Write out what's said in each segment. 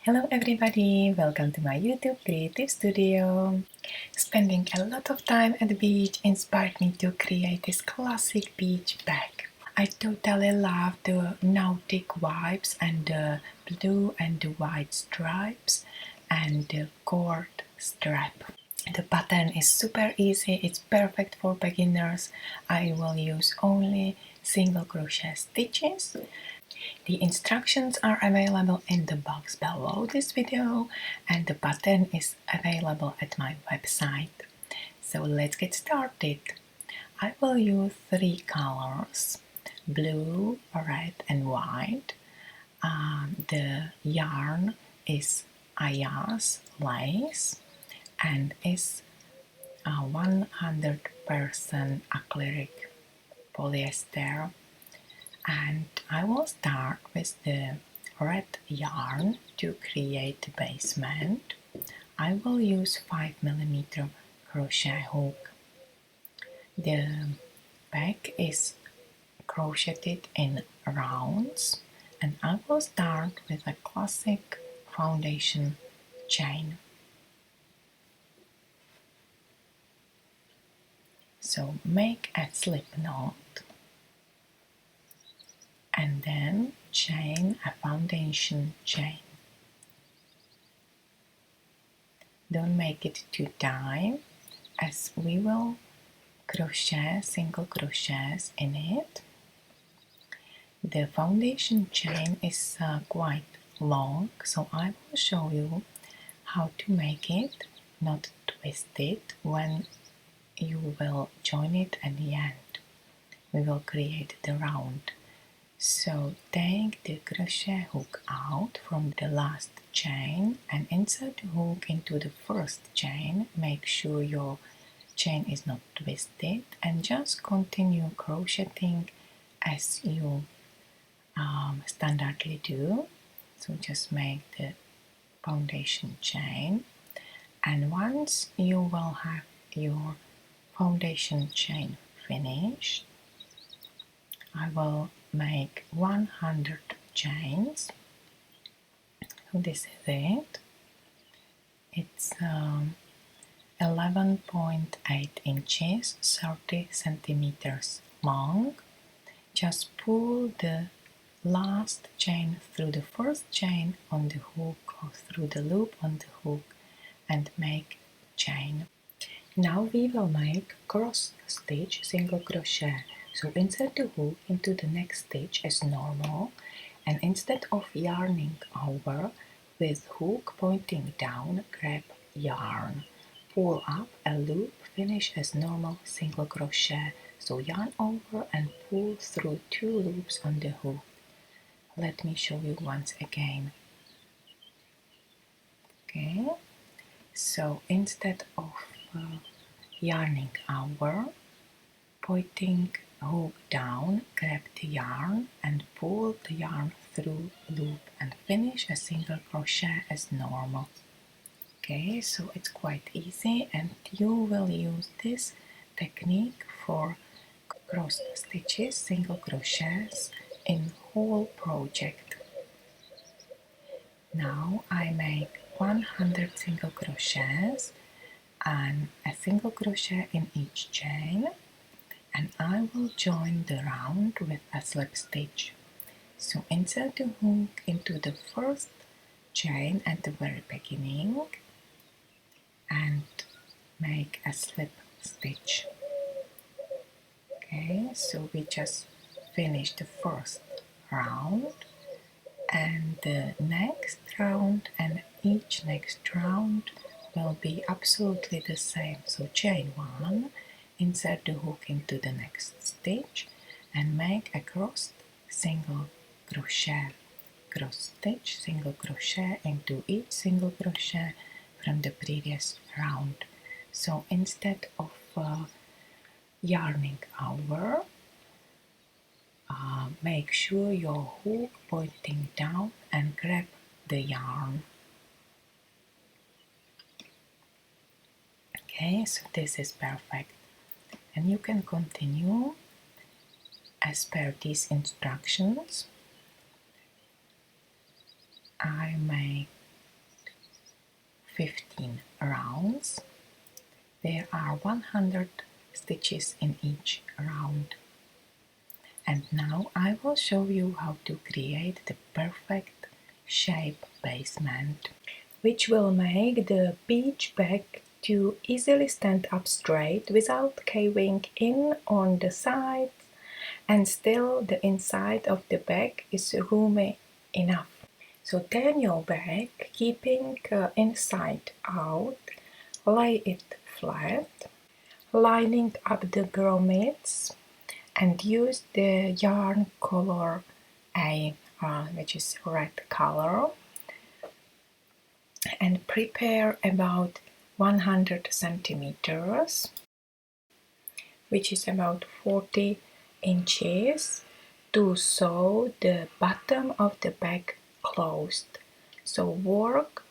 Hello everybody, welcome to my YouTube creative studio. Spending a lot of time at the beach inspired me to create this classic beach bag. I totally love the Nautic vibes and the blue and the white stripes and the cord strap. The pattern is super easy, it's perfect for beginners. I will use only single crochet stitches. The instructions are available in the box below this video and the pattern is available at my website. So let's get started. I will use 3 colors, blue, red and white. The yarn is AYAZ lace and is 100% acrylic polyester. And I will start with the red yarn to create the basement. I will use 5mm crochet hook. The bag is crocheted in rounds and I will start with a classic foundation chain. So make a slip knot and then chain a foundation chain. Don't make it too tight as we will crochet single crochets in it. The foundation chain is quite long, so I will show you how to make it not twist it when you will join it at the end. We will create the round. So take the crochet hook out from the last chain and insert the hook into the first chain. Make sure your chain is not twisted and just continue crocheting as you standardly do. So just make the foundation chain, and once you will have your foundation chain finished, I will make 100 chains. So this is it. It's 11.8 inches, 30 centimeters long. Just pull the last chain through the first chain on the hook or through the loop on the hook and make chain. Now we will make cross stitch single crochet. So insert the hook into the next stitch as normal, and instead of yarning over with hook pointing down, grab yarn, pull up a loop, finish as normal single crochet. So yarn over and pull through 2 loops on the hook. Let me show you once again. Okay, so instead of yarning over, pointing hook down, grab the yarn and pull the yarn through loop and finish a single crochet as normal. Okay, so it's quite easy and you will use this technique for cross stitches, single crochets in whole project. Now I make 100 single crochets and a single crochet in each chain, and I will join the round with a slip stitch. So insert the hook into the first chain at the very beginning and make a slip stitch. Okay, so we just finished the first round, and the next round and each next round will be absolutely the same. So chain 1, insert the hook into the next stitch and make a crossed single crochet, cross stitch, single crochet into each single crochet from the previous round. So instead of yarning over, make sure your hook pointing down and grab the yarn. Okay, so this is perfect, and you can continue as per these instructions. I make 15 rounds. There are 100 stitches in each round. And now I will show you how to create the perfect shape basement, which will make the beach bag to easily stand up straight without caving in on the sides, and still the inside of the bag is roomy enough. So turn your bag, keeping inside out, lay it flat, lining up the grommets, and use the yarn color A, which is red color, and prepare about 100 centimeters, which is about 40 inches, to sew the bottom of the bag closed. So work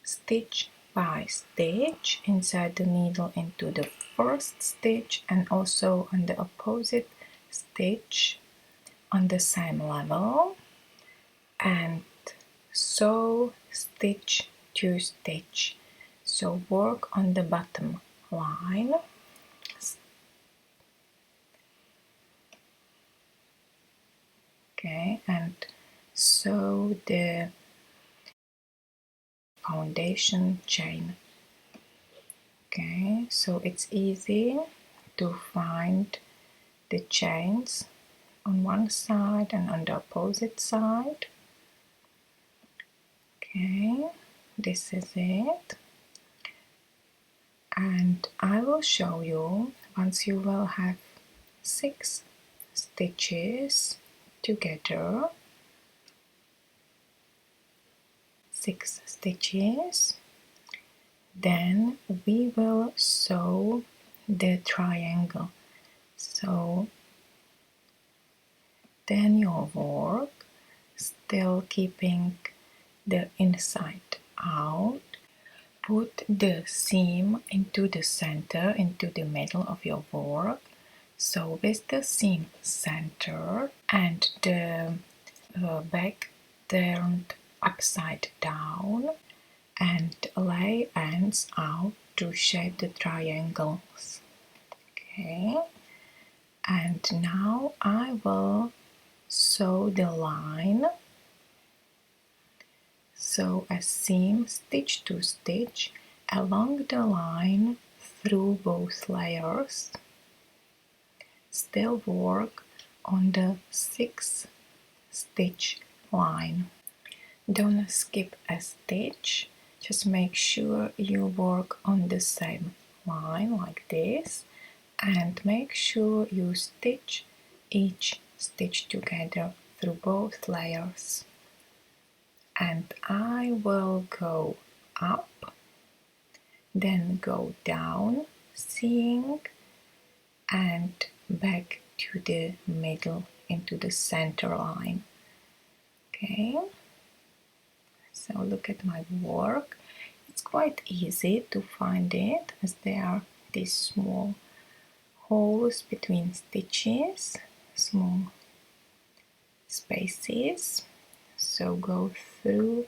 stitch by stitch, inside the needle into the first stitch and also on the opposite stitch on the same level, and sew stitch to stitch. So work on the bottom line, okay, and sew the foundation chain. Okay, so it's easy to find the chains on one side and on the opposite side. Okay, this is it, and I will show you once you will have 6 stitches together, 6 stitches, then we will sew the triangle. So then your work, still keeping the inside out, put the seam into the center, into the middle of your work. So with the seam center and the back turned upside down, and lay ends out to shape the triangles. Okay, and now I will sew the line. Sew a seam stitch to stitch along the line through both layers. Still work on the 6 stitch line. Don't skip a stitch, just make sure you work on the same line like this, and make sure you stitch each stitch together through both layers. And I will go up, then go down, seeing, and back to the middle into the center line. Okay, so look at my work. It's quite easy to find it, as there are these small holes between stitches, small spaces. So go through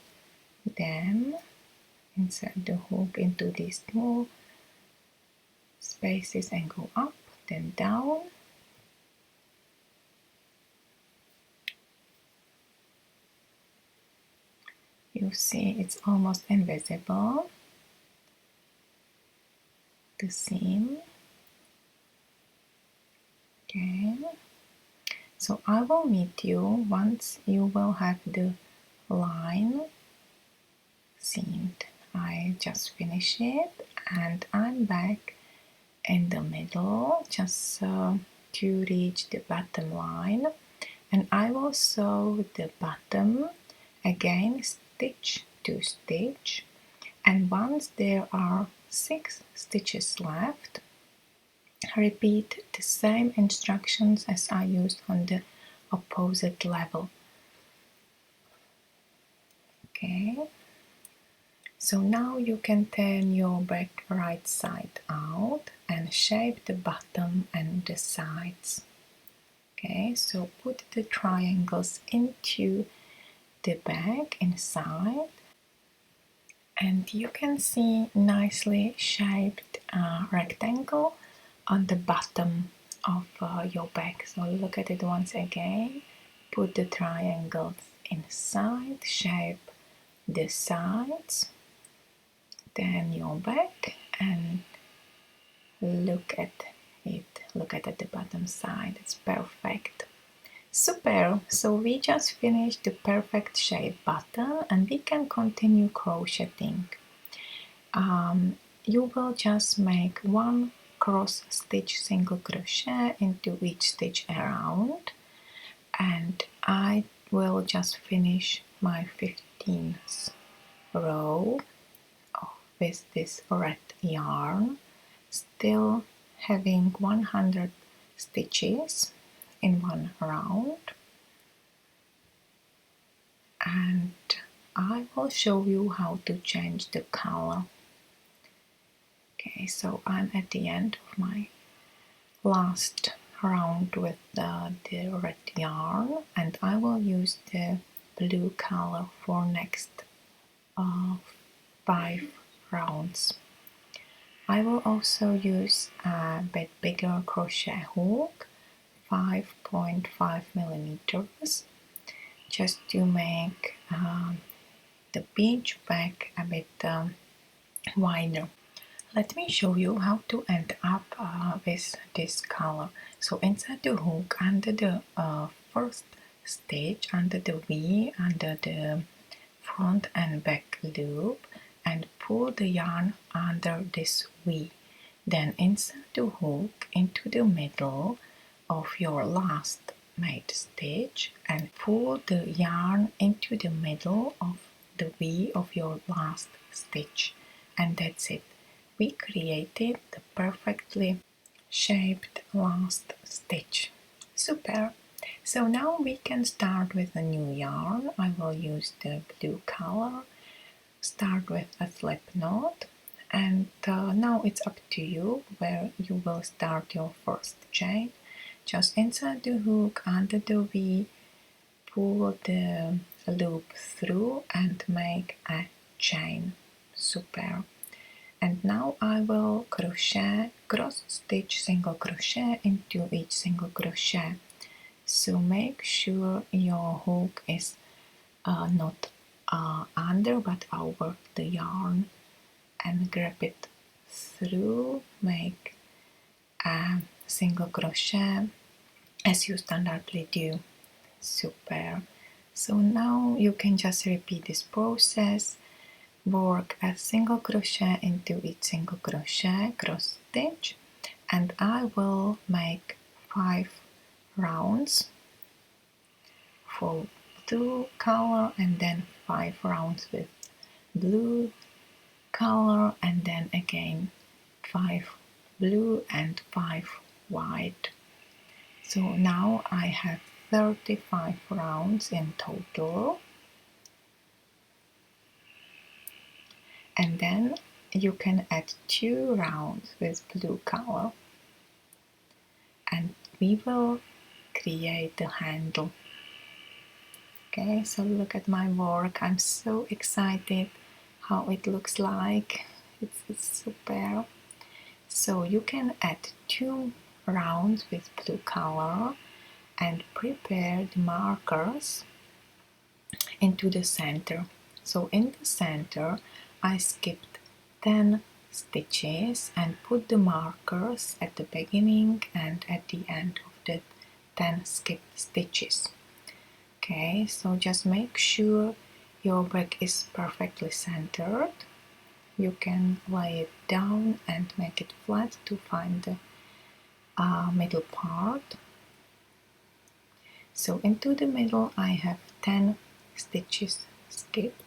them, insert the hook into these small spaces and go up, then down. You see it's almost invisible, the seam. Okay, so I will meet you once you will have the line seamed. I just finished it and I'm back in the middle, just to reach the bottom line, and I will sew the bottom again, stitch to stitch, and once there are 6 stitches left, repeat the same instructions as I used on the opposite level. Okay, so now you can turn your back right side out and shape the bottom and the sides. Okay, so put the triangles into the bag inside and you can see nicely shaped rectangle on the bottom of your bag. So look at it once again. Put the triangles inside, shape the sides, then your back, and look at it. Look at the bottom side. It's perfect. Super! So we just finished the perfect shape button, and we can continue crocheting. You will just make one cross stitch single crochet into each stitch around, and I will just finish my 15th row with this red yarn, still having 100 stitches in one round, and I will show you how to change the color. Okay, so I'm at the end of my last round with the red yarn, and I will use the blue color for next 5 rounds. I will also use a bit bigger crochet hook, 5.5 millimeters, just to make the beach bag a bit wider. Let me show you how to end up with this color. So inside the hook, under the first stitch, under the V, under the front and back loop, and pull the yarn under this V. Then inside the hook into the middle of your last made stitch and pull the yarn into the middle of the V of your last stitch, and that's it. We created the perfectly shaped last stitch. Super! So now we can start with a new yarn. I will use the blue color, start with a slip knot, and now it's up to you where you will start your first chain. Just inside the hook, under the V, pull the loop through and make a chain. Super! And now I will crochet, cross stitch single crochet into each single crochet. So make sure your hook is not under but over the yarn, and grab it through, make a single crochet as you standardly do. Super! So now you can just repeat this process. Work a single crochet into each single crochet, cross stitch, and I will make 5 rounds for blue color, and then 5 rounds with blue color, and then again 5 blue and 5 white. So now I have 35 rounds in total. And then you can add 2 rounds with blue color, and we will create the handle. Okay, so look at my work. I'm so excited how it looks like. It's super. So you can add 2 rounds with blue color and prepare the markers into the center. So in the center I skipped 10 stitches and put the markers at the beginning and at the end of the 10 skipped stitches. Okay, so just make sure your bag is perfectly centered. You can lay it down and make it flat to find the middle part. So into the middle I have 10 stitches skipped.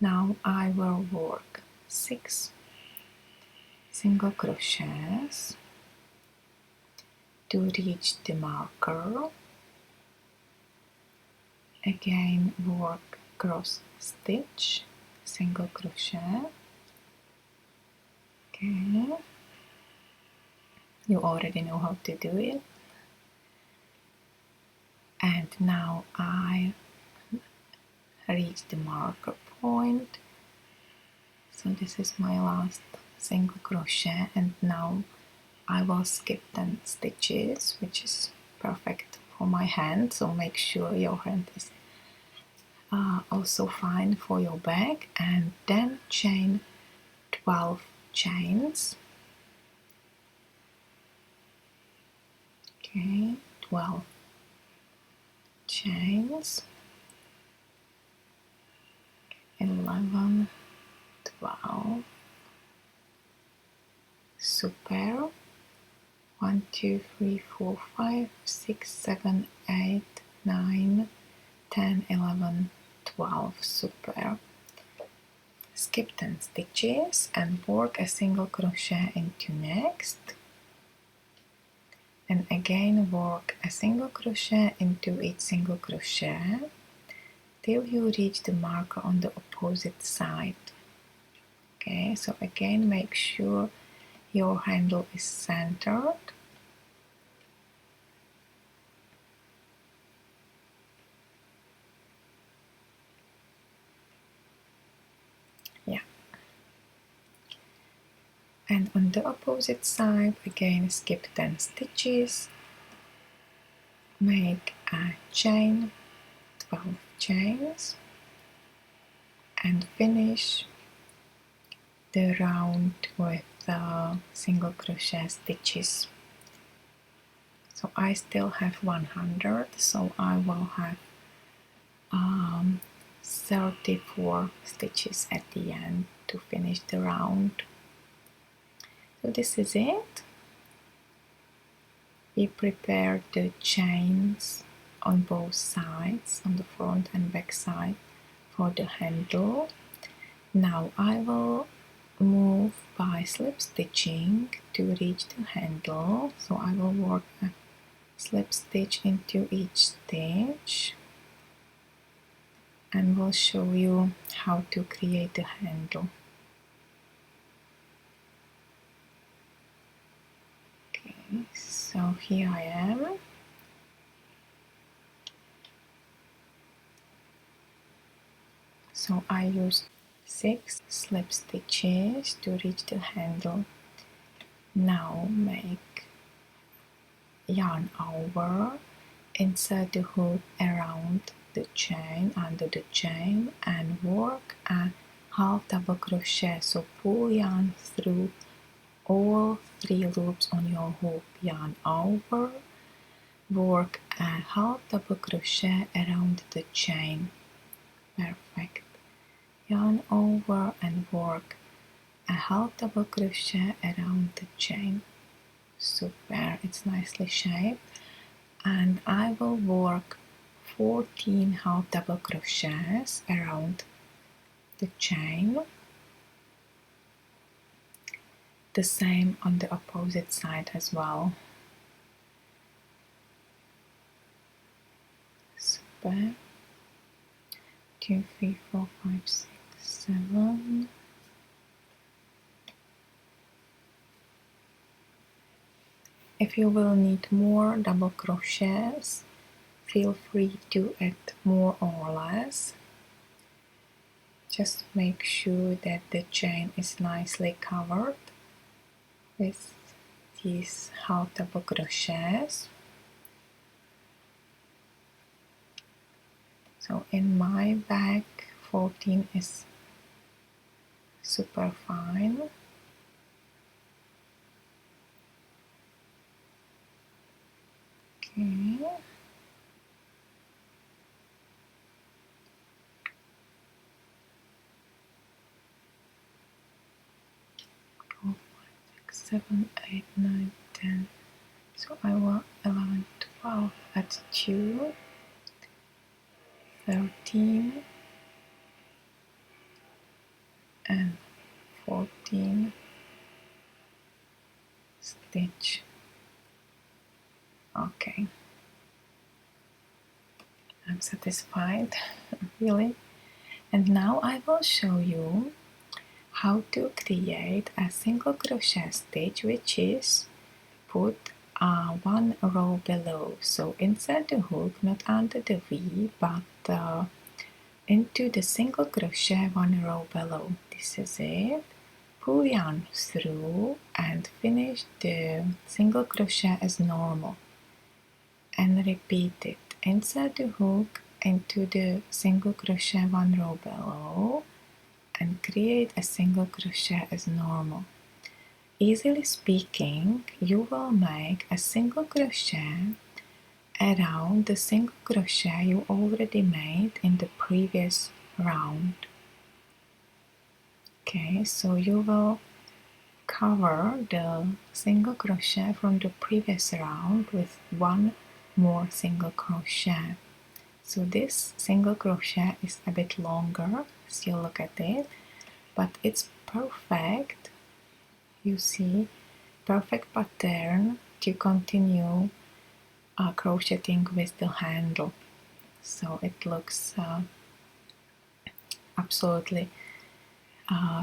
Now I will work 6 single crochets to reach the marker. Again work cross stitch, single crochet. Okay, you already know how to do it. And now I reach the marker point So this is my last single crochet, and now I will skip 10 stitches, which is perfect for my hand, so make sure your hand is also fine for your back, and then chain 12 chains. Okay, 12 chains, 11, 12, super, 1, 2, 3, 4, 5, 6, 7, 8, 9, 10, 11, 12, super. Skip 10 stitches and work a single crochet into next, and again work a single crochet into each single crochet till you reach the marker on the opposite side. Okay, so again make sure your handle is centered. Yeah. And on the opposite side, again skip 10 stitches, make a chain, 12 chains, and finish the round with single crochet stitches. So I still have 100, so I will have 34 stitches at the end to finish the round. So this is it. We prepared the chains on both sides, on the front and back side, for the handle. Now I will move by slip stitching to reach the handle. So I will work a slip stitch into each stitch, and will show you how to create the handle. Okay, so here I am. So I used 6 slip stitches to reach the handle. Now make yarn over, insert the hook around the chain, under the chain, and work a half double crochet. So pull yarn through all 3 loops on your hook, yarn over, work a half double crochet around the chain. Perfect. Yarn over and work a half double crochet around the chain. Super, it's nicely shaped. And I will work 14 half double crochets around the chain. The same on the opposite side as well. Super. 2, 3, 4, 5, 6, 7. If you will need more double crochets, feel free to add more or less. Just make sure that the chain is nicely covered with these half double crochets. So in my bag, 14 is super fine. Okay. Four, 5, 6, 7, 8, 9, 10. So I want 11, 12 at 2, 13, and 14 stitch. Okay, I'm satisfied, really. And now I will show you how to create a single crochet stitch, which is put one row below. So insert the hook not under the V, but into the single crochet 1 row below. This is it. Pull yarn through and finish the single crochet as normal, and repeat it. Insert the hook into the single crochet 1 row below and create a single crochet as normal. Easily speaking, you will make a single crochet around the single crochet you already made in the previous round. Okay, so you will cover the single crochet from the previous round with 1 more single crochet. So this single crochet is a bit longer as you look at it, but it's perfect. You see, perfect pattern to continue crocheting with the handle. So it looks absolutely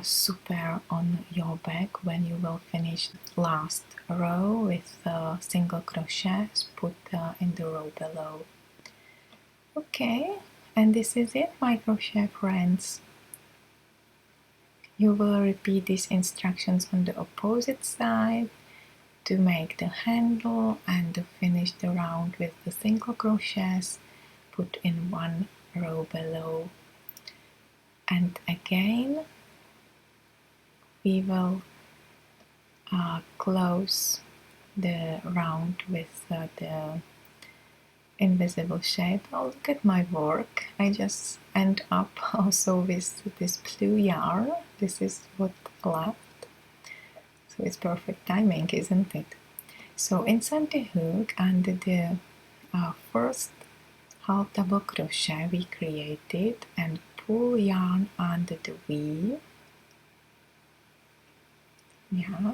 super on your back when you will finish last row with single crochets put in the row below. Okay, and this is it, my crochet friends. You will repeat these instructions on the opposite side to make the handle and to finish the round with the single crochets put in 1 row below. And again we will close the round with the invisible shape. Oh, look at my work. I just end up also with this blue yarn. This is what left. So it's perfect timing, isn't it? So insert the hook under the first half double crochet we created and pull yarn under the V. Yeah.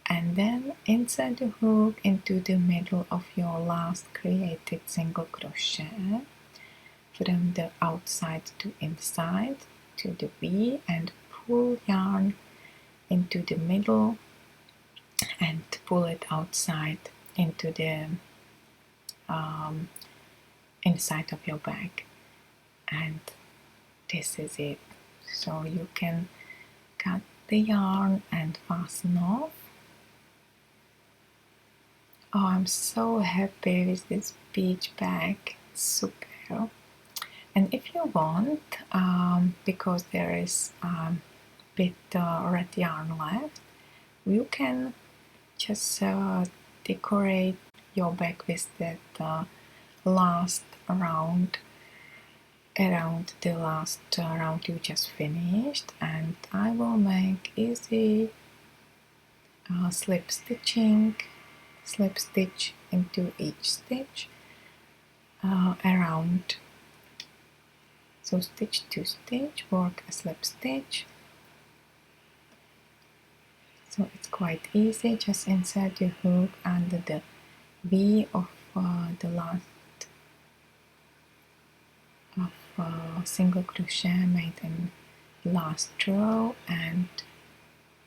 And then insert the hook into the middle of your last created single crochet from the outside to inside to the V and pull yarn into the middle and pull it outside into the inside of your bag. And this is it. So you can cut the yarn and fasten off. Oh, I'm so happy with this beach bag. Super. And if you want, because there is a bit red yarn left, you can just decorate your bag with that last round, around the last round you just finished. And I will make easy slip stitching, slip stitch into each stitch around. So stitch to stitch, work a slip stitch. So it's quite easy, just insert your hook under the V of the last of single crochet made in last row and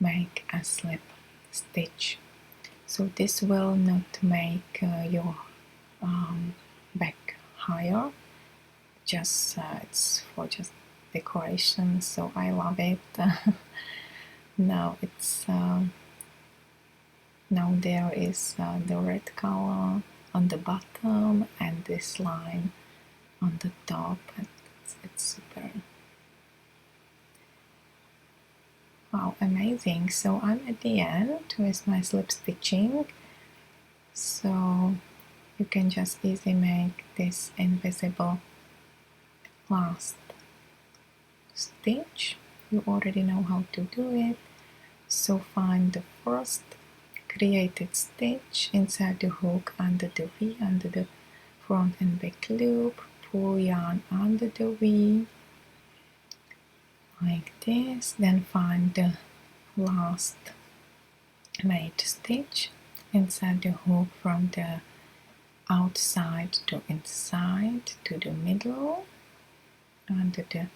make a slip stitch. So this will not make your back higher, just it's for just decoration, so I love it. Now it's now there is the red color on the bottom and this line on the top, and it's super. Wow, amazing. So I'm at the end with my slip stitching, so you can just easily make this invisible last stitch. You already know how to do it. So find the first created stitch, insert the hook under the V, under the front and back loop, pull yarn under the V like this, then find the last made stitch, insert the hook from the outside to inside to the middle under the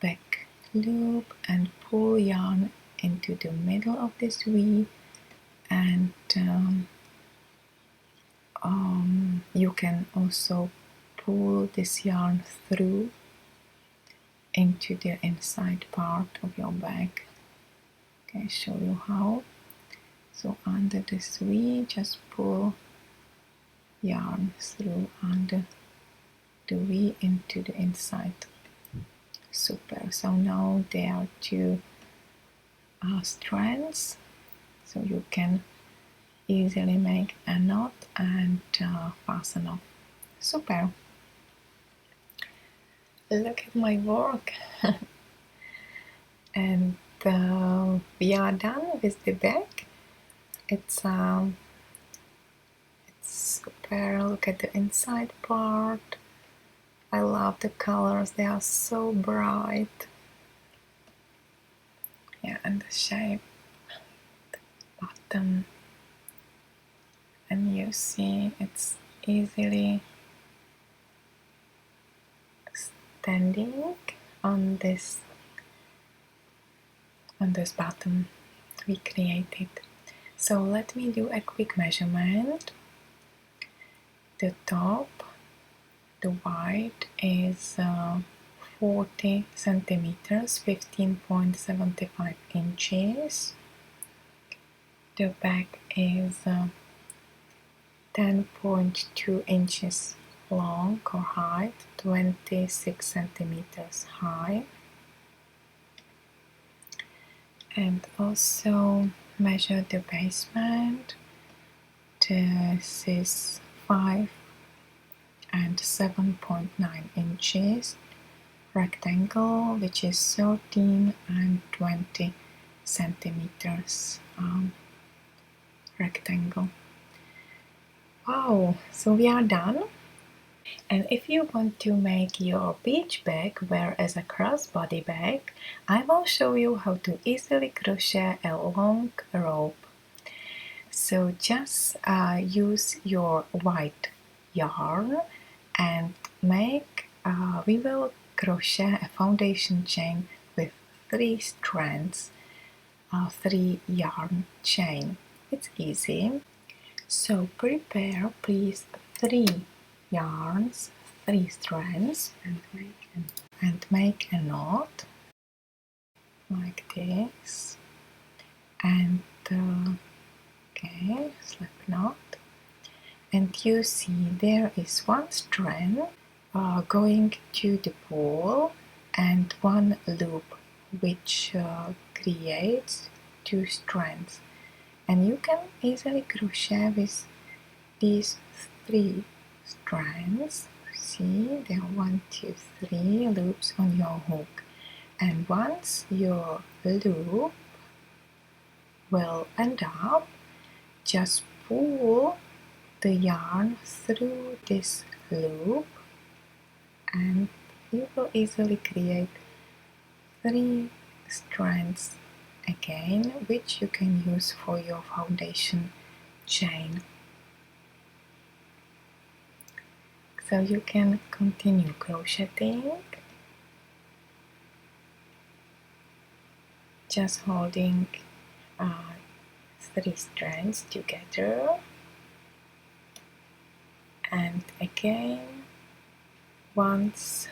back loop and pull yarn into the middle of this V, and you can also pull this yarn through into the inside part of your bag. Okay, show you how. So under this V, just pull yarn through under the V into the inside. Super. So now there are two strands, so you can easily make a knot and fasten off. Super. Look at my work. And we are done with the bag. It's super. Look at the inside part. I love the colors, they are so bright. Yeah, and the shape, the bottom, and you see it's easily standing on this bottom we created. So let me do a quick measurement. The top, the width is 40 centimeters, 15.75 inches. The back is 10.2 inches long or height, 26 centimeters high. And also measure the basement. This is 5 and 7.9 inches. Rectangle, which is 13 and 20 centimeters rectangle. Wow, so we are done. And if you want to make your beach bag wear as a crossbody bag, I will show you how to easily crochet a long rope. So just use your white yarn and we will crochet a foundation chain with 3 strands, 3 yarn chain. It's easy. So prepare please 3 yarns, 3 strands, and make a knot like this, and okay, slip knot, and you see there is 1 strand going to the pole and 1 loop which creates 2 strands, and you can easily crochet with these 3 strands. See, there are 1, 2, 3 loops on your hook, and once your loop will end up, just pull the yarn through this loop and you will easily create 3 strands again, which you can use for your foundation chain. So you can continue crocheting, just holding 3 strands together, and again once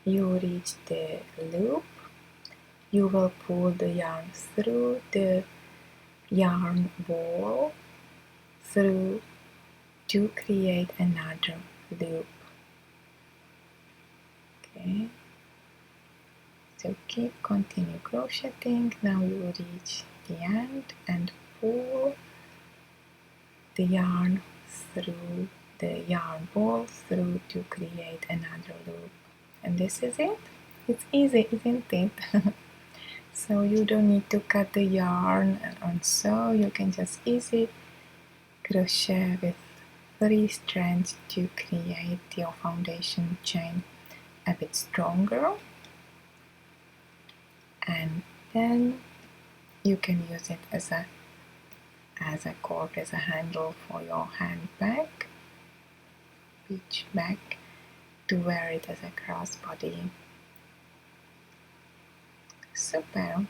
you reach the loop, you will pull the yarn through the yarn ball through to create another loop. Okay, so continue crocheting. Now you reach the end and pull the yarn through the yarn ball through to create another loop. And this is it. It's easy, isn't it? So you don't need to cut the yarn and sew. You can just easily crochet with 3 strands to create your foundation chain a bit stronger, and then you can use it as a cord, as a handle for your handbag, beach bag, to wear it as a crossbody. Super.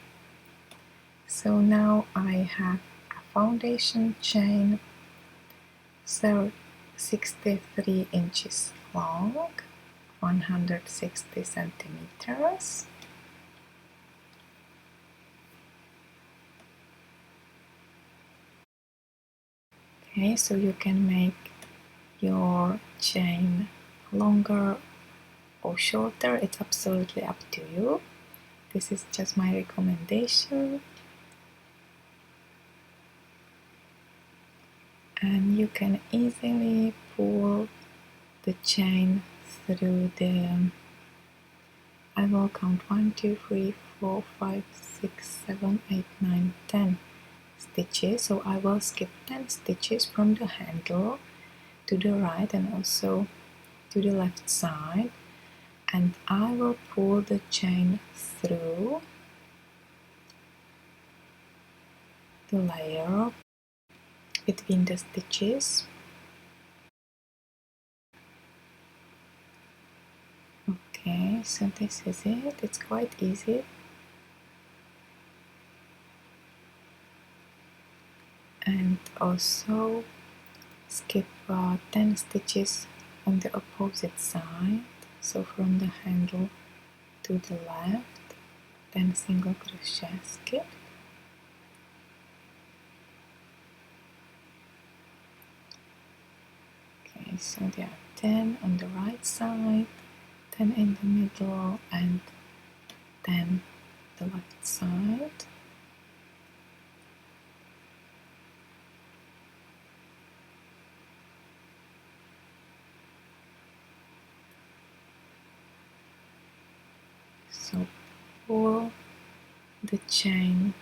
So now I have a foundation chain 63 inches long 160 centimeters. Okay, so you can make your chain longer or shorter, it's absolutely up to you. This is just my recommendation. And you can easily pull the chain through the, I will count 1, 2, 3, 4, 5, 6, 7, 8, 9, 10 stitches. So I will skip 10 stitches from the handle to the right and also to the left side, and I will pull the chain through the layer between the stitches. Okay, so this is it. It's quite easy. And also skip 10 stitches on the opposite side, so from the handle to the left, then single crochet skip. Okay, so there are 10 on the right side, 10 in the middle, and then the left side. So pull the chain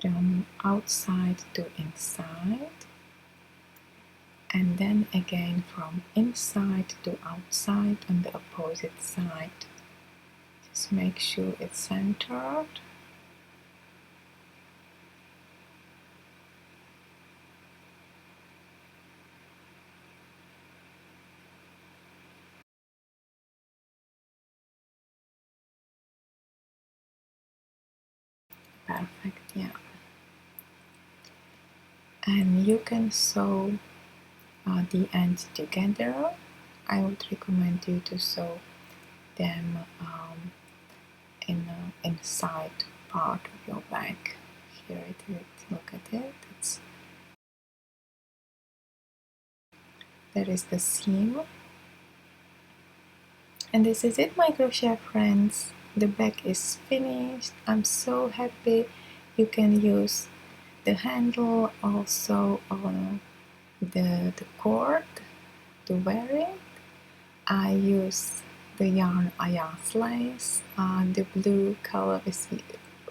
from outside to inside, and then again from inside to outside on the opposite side. Just make sure it's centered. Perfect, yeah. And you can sew the ends together. I would recommend you to sew them in the inside part of your bag. Here it is, look at it. There is the seam. And this is it, my crochet friends. The bag is finished. I'm so happy. You can use the handle also on the cord to wear it. I use the yarn AYAZ lace. The blue color is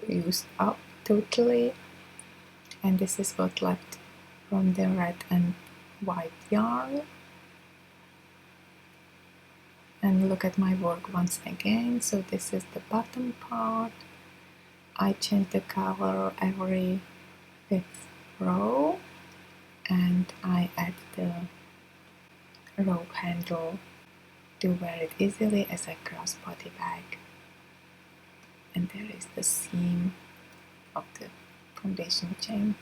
used up totally, and this is what left from the red and white yarn. And look at my work once again. So this is the bottom part. I change the color every 5th row, and I add the rope handle to wear it easily as a crossbody bag. And there is the seam of the foundation chain.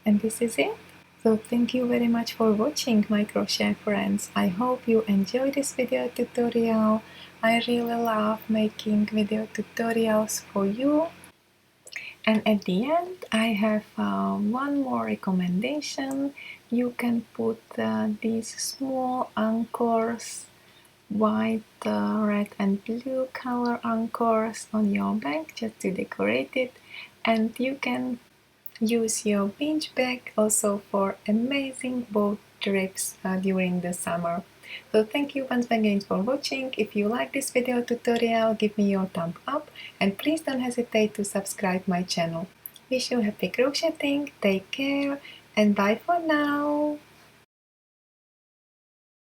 And this is it. So thank you very much for watching, my crochet friends. I hope you enjoyed this video tutorial. I really love making video tutorials for you. And at the end, I have one more recommendation. You can put these small anchors, white, red and blue color anchors on your bag just to decorate it. And you can use your beach bag also for amazing boat trips during the summer. So thank you once again for watching. If you like this video tutorial, give me your thumb up, and please don't hesitate to subscribe my channel. Wish you happy crocheting, take care, and bye for now!